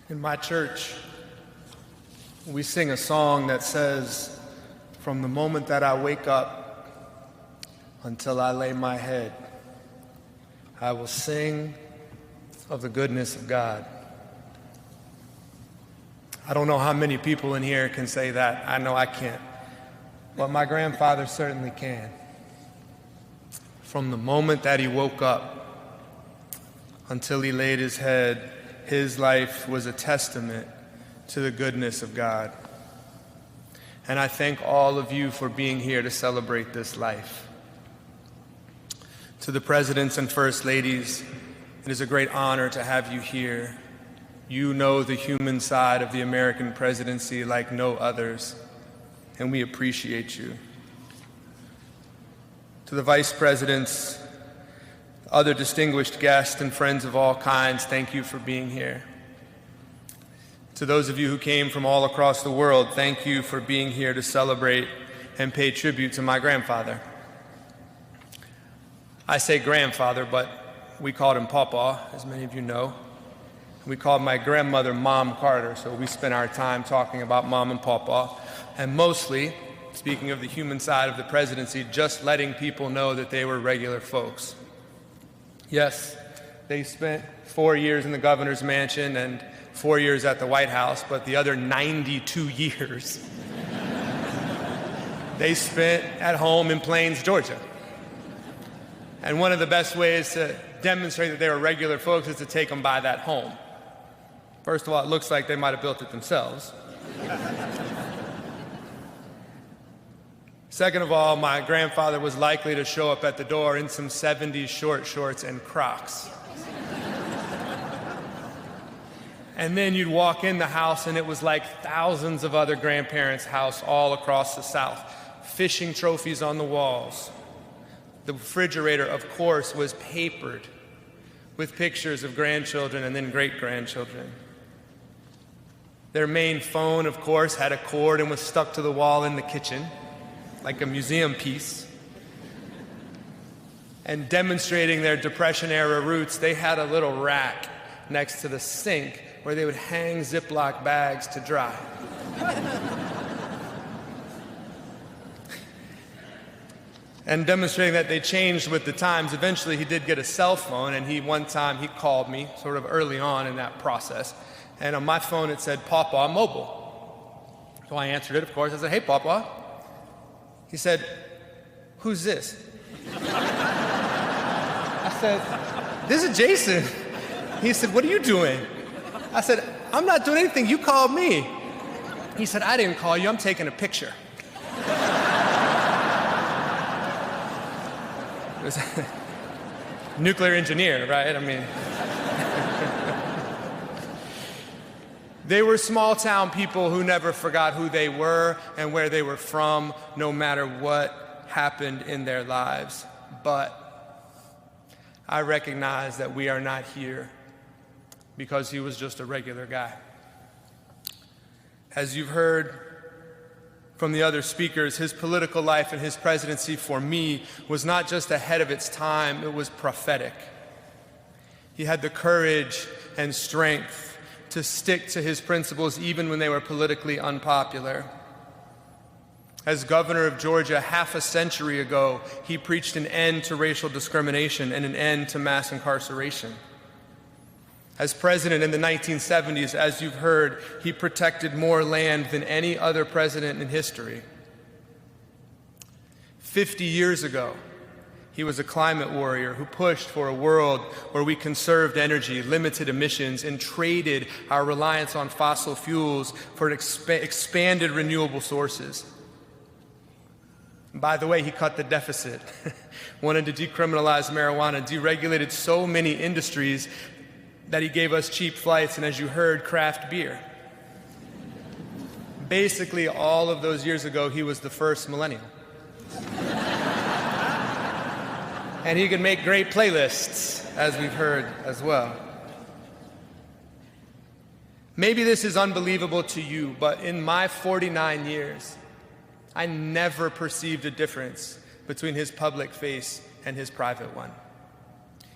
In my church, we sing a song that says, "From the moment that I wake up until I lay my head, I will sing of the goodness of God." I don't know how many people in here can say that. I know I can't. But my grandfather certainly can. From the moment that he woke up until he laid his head, his life was a testament to the goodness of God. And I thank all of you for being here to celebrate this life. To the presidents and first ladies, it is a great honor to have you here. You know the human side of the American presidency like no others, and we appreciate you. To the vice presidents, other distinguished guests, and friends of all kinds, thank you for being here. To those of you who came from all across the world, thank you for being here to celebrate and pay tribute to my grandfather. I say grandfather, but we called him Pawpaw, as many of you know. We called my grandmother Mom Carter, so we spent our time talking about Mom and Pawpaw, and mostly, speaking of the human side of the presidency, just letting people know that they were regular folks. Yes, they spent 4 years in the governor's mansion and 4 years at the White House, but the other 92 years they spent at home in Plains, Georgia. And one of the best ways to demonstrate that they were regular folks is to take them by that home. First of all, it looks like they might have built it themselves. Second of all, my grandfather was likely to show up at the door in some 70s short shorts and Crocs. And then you'd walk in the house and it was like thousands of other grandparents' house all across the South. Fishing trophies on the walls. The refrigerator, of course, was papered with pictures of grandchildren and then great-grandchildren. Their main phone, of course, had a cord and was stuck to the wall in the kitchen, like a museum piece. And demonstrating their Depression-era roots, they had a little rack next to the sink where they would hang Ziploc bags to dry. And demonstrating that they changed with the times, eventually he did get a cell phone, and one time he called me sort of early on in that process. And on my phone it said, "Pawpaw Mobile." So I answered it, of course. I said, "Hey, Pawpaw." He said, "Who's this?" I said, "This is Jason." He said, "What are you doing?" I said, "I'm not doing anything. You called me." He said, "I didn't call you. I'm taking a picture." It was nuclear engineer, right? I mean, they were small-town people who never forgot who they were and where they were from, no matter what happened in their lives. But I recognize that we are not here because he was just a regular guy. As you've heard from the other speakers, his political life and his presidency, for me, was not just ahead of its time, it was prophetic. He had the courage and strength to stick to his principles even when they were politically unpopular. As governor of Georgia half a century ago, he preached an end to racial discrimination and an end to mass incarceration. As president in the 1970s, as you've heard, he protected more land than any other president in history. 50 years ago, he was a climate warrior who pushed for a world where we conserved energy, limited emissions, and traded our reliance on fossil fuels for expanded renewable sources. And by the way, he cut the deficit, wanted to decriminalize marijuana, deregulated so many industries that he gave us cheap flights and, as you heard, craft beer. Basically, all of those years ago, he was the first millennial. And he could make great playlists, as we've heard as well. Maybe this is unbelievable to you, but in my 49 years, I never perceived a difference between his public face and his private one.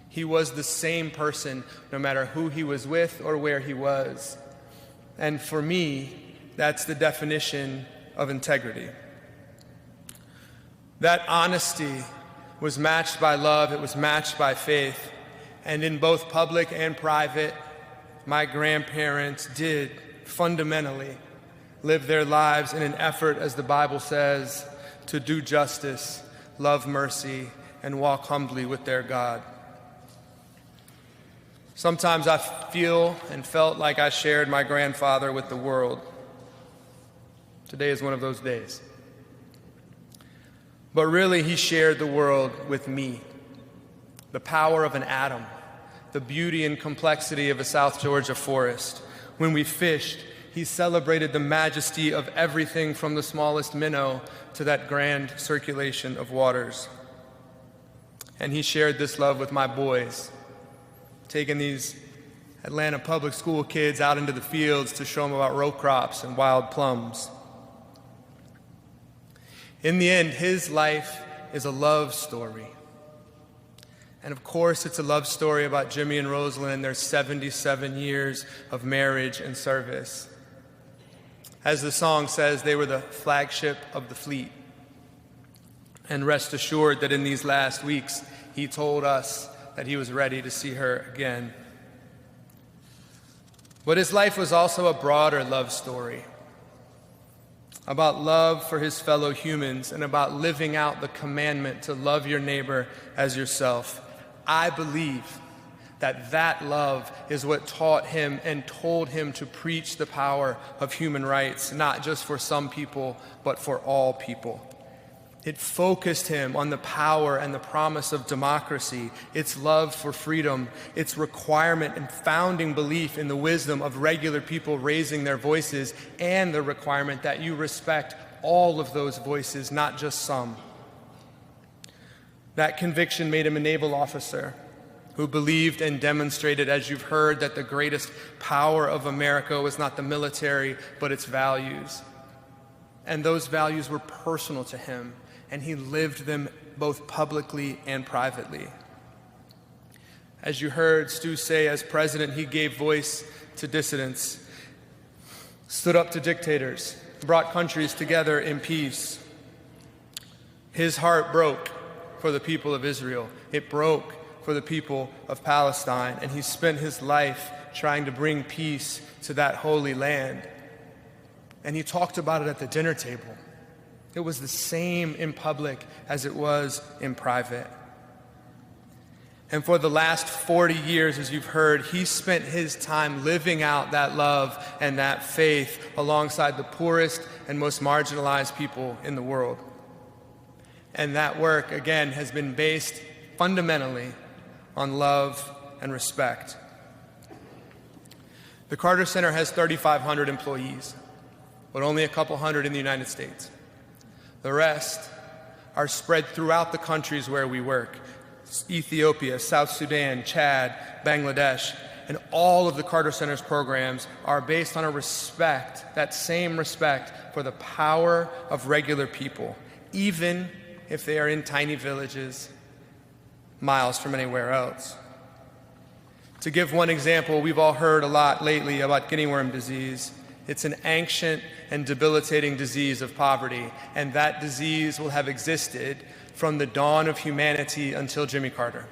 He was the same person no matter who he was with or where he was. And for me, that's the definition of integrity. That honesty was matched by love, it was matched by faith. And in both public and private, my grandparents did fundamentally live their lives in an effort, as the Bible says, to do justice, love mercy, and walk humbly with their God. Sometimes I feel and felt like I shared my grandfather with the world. Today is one of those days. But really, he shared the world with me. The power of an atom, the beauty and complexity of a South Georgia forest. When we fished, he celebrated the majesty of everything from the smallest minnow to that grand circulation of waters. And he shared this love with my boys, taking these Atlanta public school kids out into the fields to show them about row crops and wild plums. In the end, his life is a love story. And of course, it's a love story about Jimmy and Rosalind and their 77 years of marriage and service. As the song says, they were the flagship of the fleet. And rest assured that in these last weeks, he told us that he was ready to see her again. But his life was also a broader love story, about love for his fellow humans and about living out the commandment to love your neighbor as yourself. I believe that that love is what taught him and told him to preach the power of human rights, not just for some people, but for all people. It focused him on the power and the promise of democracy, its love for freedom, its requirement and founding belief in the wisdom of regular people raising their voices, and the requirement that you respect all of those voices, not just some. That conviction made him a naval officer who believed and demonstrated, as you've heard, that the greatest power of America was not the military, but its values. And those values were personal to him, and he lived them both publicly and privately. As you heard Stu say, as president, he gave voice to dissidents, stood up to dictators, brought countries together in peace. His heart broke for the people of Israel. It broke for the people of Palestine, and he spent his life trying to bring peace to that holy land. And he talked about it at the dinner table. It was the same in public as it was in private. And for the last 40 years, as you've heard, he spent his time living out that love and that faith alongside the poorest and most marginalized people in the world. And that work, again, has been based fundamentally on love and respect. The Carter Center has 3,500 employees, but only a couple hundred in the United States. The rest are spread throughout the countries where we work: Ethiopia, South Sudan, Chad, Bangladesh, and all of the Carter Center's programs are based on a respect, that same respect for the power of regular people, even if they are in tiny villages miles from anywhere else. To give one example, we've all heard a lot lately about guinea worm disease. It's an ancient and debilitating disease of poverty, and that disease will have existed from the dawn of humanity until Jimmy Carter.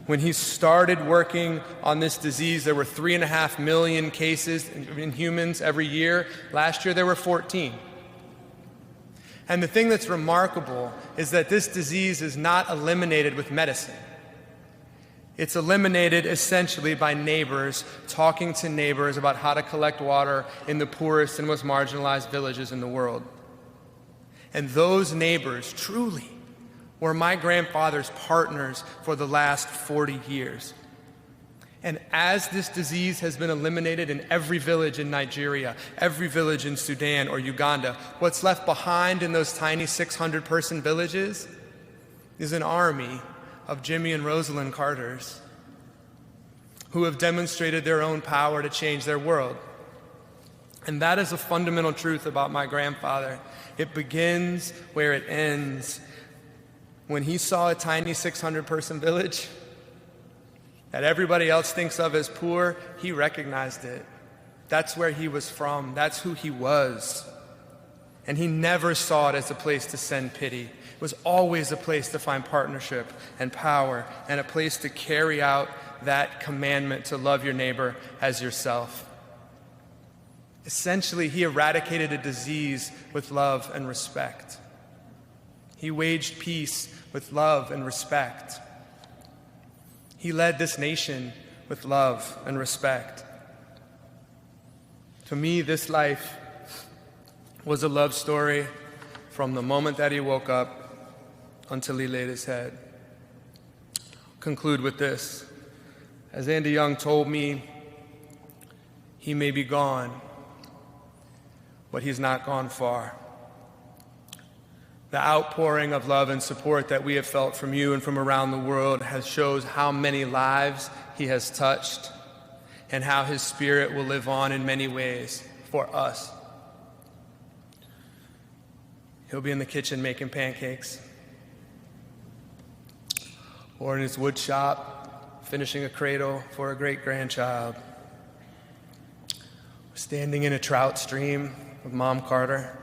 When he started working on this disease, there were 3.5 million cases in humans every year. Last year, there were 14. And the thing that's remarkable is that this disease is not eliminated with medicine. It's eliminated essentially by neighbors talking to neighbors about how to collect water in the poorest and most marginalized villages in the world. And those neighbors truly were my grandfather's partners for the last 40 years. And as this disease has been eliminated in every village in Nigeria, every village in Sudan or Uganda, what's left behind in those tiny 600-person villages is an army of Jimmy and Rosalind Carters who have demonstrated their own power to change their world. And that is a fundamental truth about my grandfather. It begins where it ends. When he saw a tiny 600-person village that everybody else thinks of as poor, he recognized it. That's where he was from. That's who he was. And he never saw it as a place to send pity. It was always a place to find partnership and power, and a place to carry out that commandment to love your neighbor as yourself. Essentially, he eradicated a disease with love and respect. He waged peace with love and respect. He led this nation with love and respect. To me, this life was a love story from the moment that he woke up until he laid his head. Conclude with this. As Andy Young told me, he may be gone, but he's not gone far. The outpouring of love and support that we have felt from you and from around the world shows how many lives he has touched and how his spirit will live on in many ways for us. He'll be in the kitchen making pancakes, or in his wood shop finishing a cradle for a great-grandchild, standing in a trout stream with Mom Carter,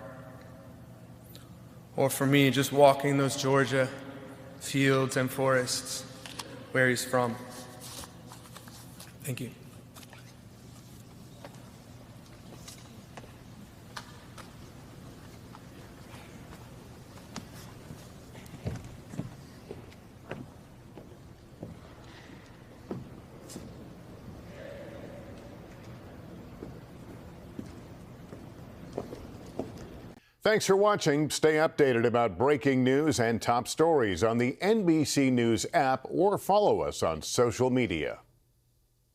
or for me, just walking those Georgia fields and forests where he's from. Thank you. Thanks for watching. Stay updated about breaking news and top stories on the NBC News app or follow us on social media.